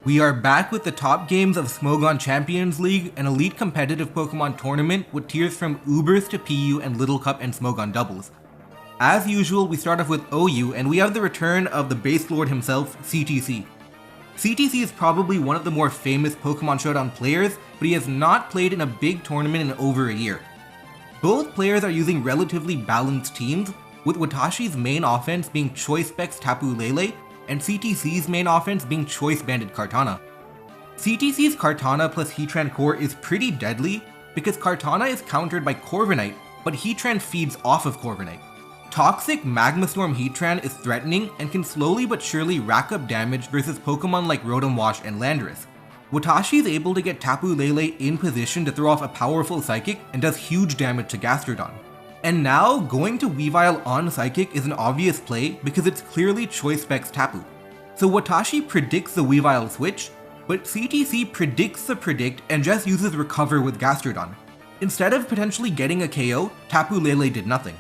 We are back with the top games of Smogon Champions League, an elite competitive Pokemon tournament with tiers from Ubers to PU and Little Cup and Smogon doubles. As usual, we start off with OU, and we have the return of the BASEDLORD himself, CTC. CTC is probably one of the more famous Pokemon Showdown players, but he has not played in a big tournament in over a year. Both players are using relatively balanced teams, with Watashi's main offense being Choice Specs Tapu Lele, and CTC's main offense being Choice Banded Kartana. CTC's Kartana plus Heatran core is pretty deadly because Kartana is countered by Corviknight, but Heatran feeds off of Corviknight. Toxic Magma Storm Heatran is threatening and can slowly but surely rack up damage versus Pokemon like Rotom Wash and Landorus. Watashi is able to get Tapu Lele in position to throw off a powerful Psychic and does huge damage to Gastrodon. And now, going to Weavile on Psychic is an obvious play because it's clearly Choice Specs Tapu. So Watashi predicts the Weavile switch, but CTC predicts the predict and just uses Recover with Gastrodon. Instead of potentially getting a KO, Tapu Lele did nothing.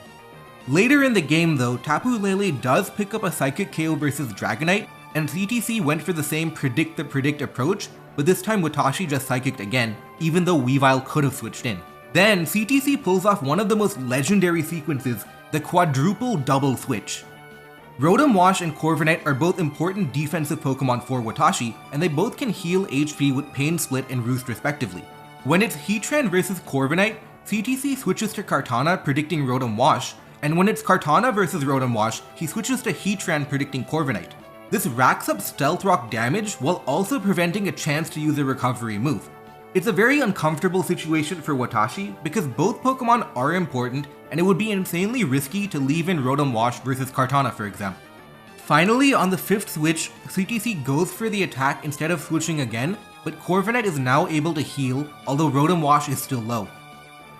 Later in the game though, Tapu Lele does pick up a Psychic KO versus Dragonite, and CTC went for the same predict the predict approach, but this time Watashi just Psychicked again, even though Weavile could have switched in. Then, CTC pulls off one of the most legendary sequences, the quadruple double switch. Rotom Wash and Corviknight are both important defensive Pokemon for Watashi, and they both can heal HP with Pain Split and Roost respectively. When it's Heatran versus Corviknight, CTC switches to Kartana predicting Rotom Wash, and when it's Kartana versus Rotom Wash, he switches to Heatran predicting Corviknight. This racks up Stealth Rock damage while also preventing a chance to use a recovery move. It's a very uncomfortable situation for Watashi because both Pokemon are important and it would be insanely risky to leave in Rotom Wash versus Kartana for example. Finally, on the 5th switch, CTC goes for the attack instead of switching again, but Corviknight is now able to heal, although Rotom Wash is still low.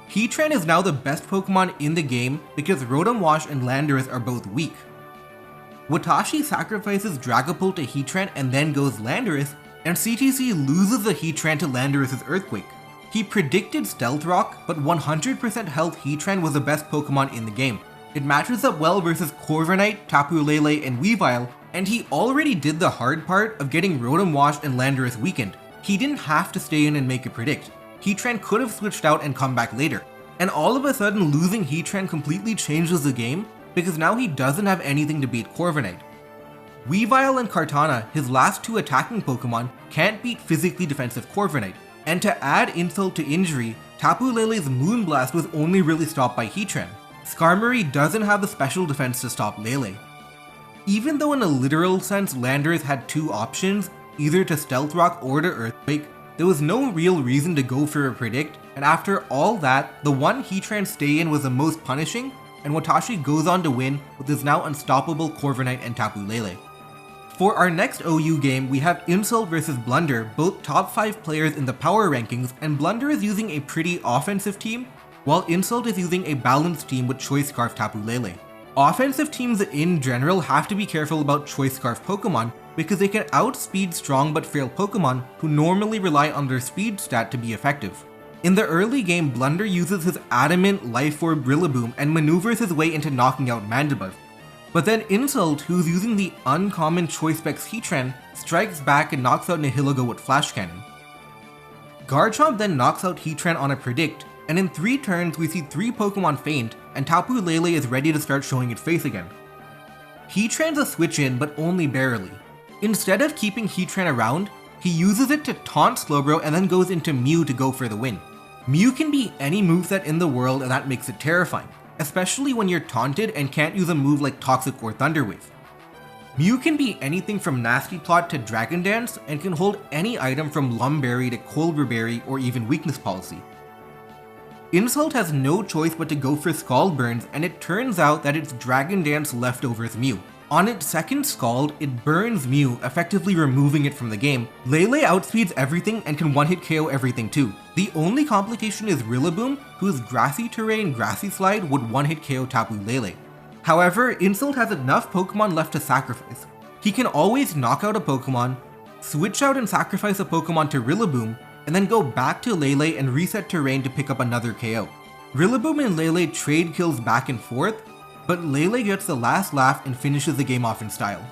Heatran is now the best Pokemon in the game because Rotom Wash and Landorus are both weak. Watashi sacrifices Dragapult to Heatran and then goes Landorus, and CTC loses the Heatran to Landorus' Earthquake. He predicted Stealth Rock, but 100% health Heatran was the best Pokemon in the game. It matches up well versus Corviknight, Tapu Lele, and Weavile, and he already did the hard part of getting Rotom Wash and Landorus weakened. He didn't have to stay in and make a predict. Heatran could have switched out and come back later. And all of a sudden losing Heatran completely changes the game because now he doesn't have anything to beat Corviknight. Weavile and Kartana, his last two attacking Pokemon, can't beat physically defensive Corviknight, and to add insult to injury, Tapu Lele's Moonblast was only really stopped by Heatran. Skarmory doesn't have a special defense to stop Lele. Even though in a literal sense Landorus had two options, either to Stealth Rock or to Earthquake, there was no real reason to go for a predict, and after all that, the one Heatran stay-in was the most punishing, and Watashi goes on to win with his now unstoppable Corviknight and Tapu Lele. For our next OU game, we have Insult versus Blunder, both top 5 players in the power rankings, and Blunder is using a pretty offensive team, while Insult is using a balanced team with Choice Scarf Tapu Lele. Offensive teams in general have to be careful about Choice Scarf Pokemon because they can outspeed strong but frail Pokemon who normally rely on their speed stat to be effective. In the early game, Blunder uses his Adamant, Life Orb, Rillaboom and maneuvers his way into knocking out Mandibuzz. But then Insult, who's using the uncommon Choice Specs Heatran, strikes back and knocks out Nihilego with Flash Cannon. Garchomp then knocks out Heatran on a predict, and in 3 turns we see 3 Pokemon faint, and Tapu Lele is ready to start showing its face again. Heatran's a switch in, but only barely. Instead of keeping Heatran around, he uses it to taunt Slowbro and then goes into Mew to go for the win. Mew can be any moveset in the world and that makes it terrifying, especially when you're taunted and can't use a move like Toxic or Thunder Wave. Mew can be anything from Nasty Plot to Dragon Dance and can hold any item from Lumberry to Colbur Berry or even Weakness Policy. Insult has no choice but to go for Scald Burns, and it turns out that it's Dragon Dance leftovers Mew. On its second Scald, it burns Mew, effectively removing it from the game. Lele outspeeds everything and can one-hit KO everything too. The only complication is Rillaboom, whose Grassy Terrain Grassy Slide would one-hit KO Tapu Lele. However, Insult has enough Pokemon left to sacrifice. He can always knock out a Pokemon, switch out and sacrifice a Pokemon to Rillaboom, and then go back to Lele and reset terrain to pick up another KO. Rillaboom and Lele trade kills back and forth, but Lele gets the last laugh and finishes the game off in style.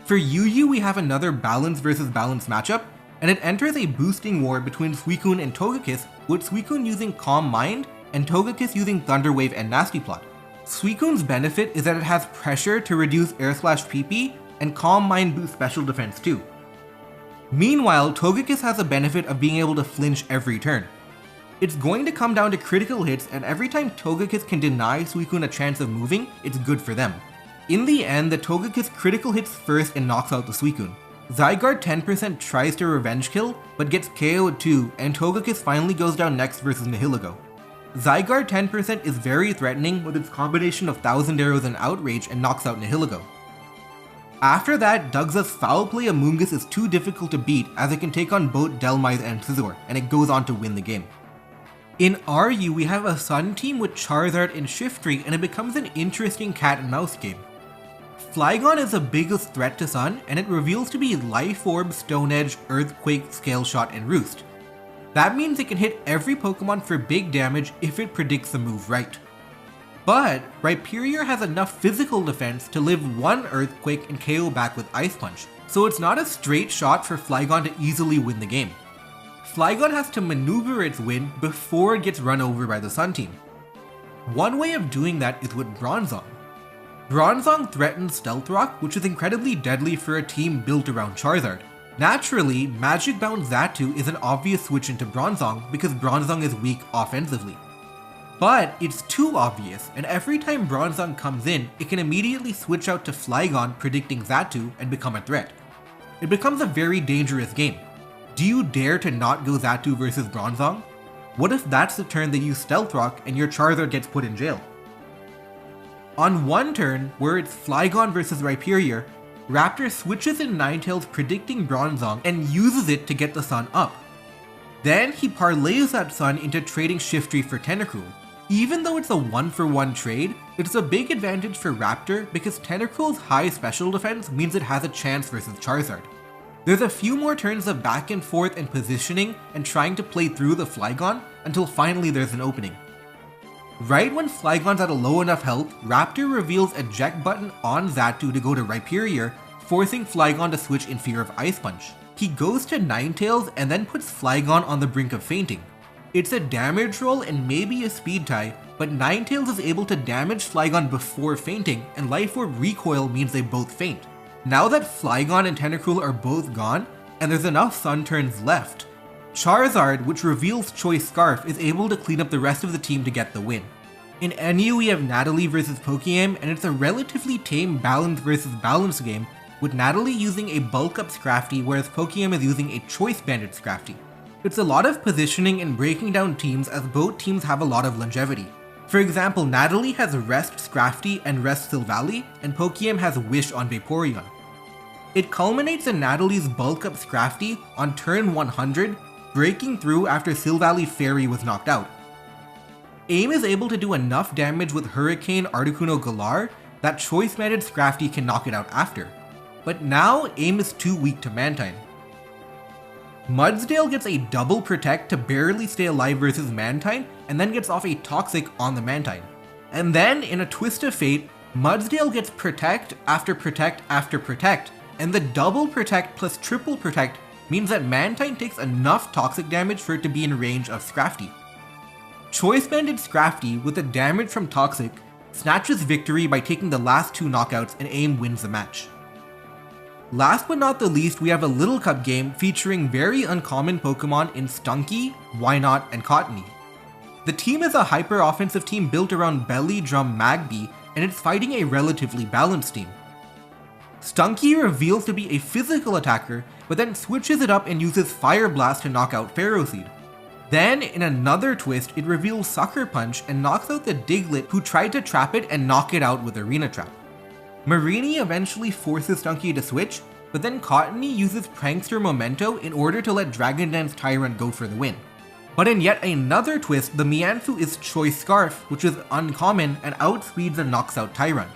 For Yu we have another balance versus balance matchup, and it enters a boosting war between Suicune and Togekiss, with Suicune using Calm Mind and Togekiss using Thunder Wave and Nasty Plot. Suicune's benefit is that it has Pressure to reduce Air Slash PP, and Calm Mind boosts special defense too. Meanwhile, Togekiss has the benefit of being able to flinch every turn. It's going to come down to critical hits, and every time Togekiss can deny Suicune a chance of moving, it's good for them. In the end, the Togekiss critical hits first and knocks out the Suicune. Zygarde 10% tries to revenge kill, but gets KO'd too, and Togekiss finally goes down next versus Nihilego. Zygarde 10% is very threatening with its combination of Thousand Arrows and Outrage and knocks out Nihilego. After that, Doug's Foul Play Amoonguss is too difficult to beat as it can take on both Dhelmise and Scizor, and it goes on to win the game. In RU, we have a Sun team with Charizard and Shiftry, and it becomes an interesting cat and mouse game. Flygon is the biggest threat to Sun, and it reveals to be Life Orb, Stone Edge, Earthquake, Scale Shot, and Roost. That means it can hit every Pokemon for big damage if it predicts the move right. But Rhyperior has enough physical defense to live one Earthquake and KO back with Ice Punch, so it's not a straight shot for Flygon to easily win the game. Flygon has to maneuver its win before it gets run over by the Sun team. One way of doing that is with Bronzong. Bronzong threatens Stealth Rock, which is incredibly deadly for a team built around Charizard. Naturally, Magic Bound Xatu is an obvious switch into Bronzong because Bronzong is weak offensively. But it's too obvious, and every time Bronzong comes in, it can immediately switch out to Flygon predicting Xatu and become a threat. It becomes a very dangerous game. Do you dare to not go Xatu versus Bronzong? What if that's the turn they use Stealth Rock and your Charizard gets put in jail? On one turn, where it's Flygon versus Rhyperior, Raptor switches in Ninetales predicting Bronzong and uses it to get the Sun up. Then he parlays that Sun into trading Shiftry for Tentacruel. Even though it's a 1-for-1 trade, it's a big advantage for Raptor because Tentacruel's high special defense means it has a chance versus Charizard. There's a few more turns of back and forth and positioning and trying to play through the Flygon until finally there's an opening. Right when Flygon's at a low enough health, Raptor reveals Eject button on Xatu to go to Rhyperior, forcing Flygon to switch in fear of Ice Punch. He goes to Ninetales and then puts Flygon on the brink of fainting. It's a damage roll and maybe a speed tie, but Ninetales is able to damage Flygon before fainting, and Life Orb recoil means they both faint. Now that Flygon and Tentacruel are both gone, and there's enough Sun turns left, Charizard, which reveals Choice Scarf, is able to clean up the rest of the team to get the win. In NU, we have Natalie versus Pokemon, and it's a relatively tame balance versus balance game, with Natalie using a bulk up Scrafty, whereas Pokemon is using a Choice Banded Scrafty. It's a lot of positioning and breaking down teams, as both teams have a lot of longevity. For example, Natalie has Rest Scrafty and Rest Silvally, and Pokemon has Wish on Vaporeon. It culminates in Natalie's bulk up Scrafty on turn 100, breaking through after Silvally Fairy was knocked out. AIM is able to do enough damage with Hurricane Articuno Galar that Choice Banded Scrafty can knock it out after. But now, AIM is too weak to Mantine. Mudsdale gets a double protect to barely stay alive versus Mantine, and then gets off a Toxic on the Mantine. And then, in a twist of fate, Mudsdale gets protect after protect after protect, and the double protect plus triple protect means that Mantine takes enough toxic damage for it to be in range of Scrafty. Choice Banded Scrafty, with the damage from Toxic, snatches victory by taking the last two knockouts, and AIM wins the match. Last but not the least, we have a Little Cup game featuring very uncommon Pokemon in Stunky, Wynot, and Cottony. The team is a hyper-offensive team built around Belly Drum Magby, and it's fighting a relatively balanced team. Stunky reveals to be a physical attacker, but then switches it up and uses Fire Blast to knock out Ferroseed. Then, in another twist, it reveals Sucker Punch and knocks out the Diglett who tried to trap it and knock it out with Arena Trap. Marini eventually forces Stunky to switch, but then Cottony uses Prankster Memento in order to let Dragon Dance Tyrant go for the win. But in yet another twist, the Mianfu is Choice Scarf, which is uncommon and outspeeds and knocks out Tyrant.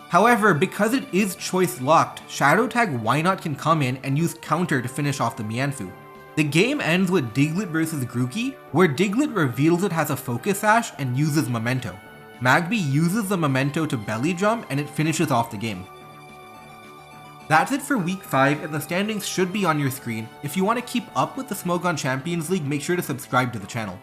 However, because it is choice locked, Shadow Tag Wynot can come in and use Counter to finish off the Mianfu. The game ends with Diglett vs Grookey, where Diglett reveals it has a Focus Sash and uses Memento. Magby uses the Memento to belly drum and it finishes off the game. That's it for Week 5, and the standings should be on your screen. If you want to keep up with the Smogon Champions League, make sure to subscribe to the channel.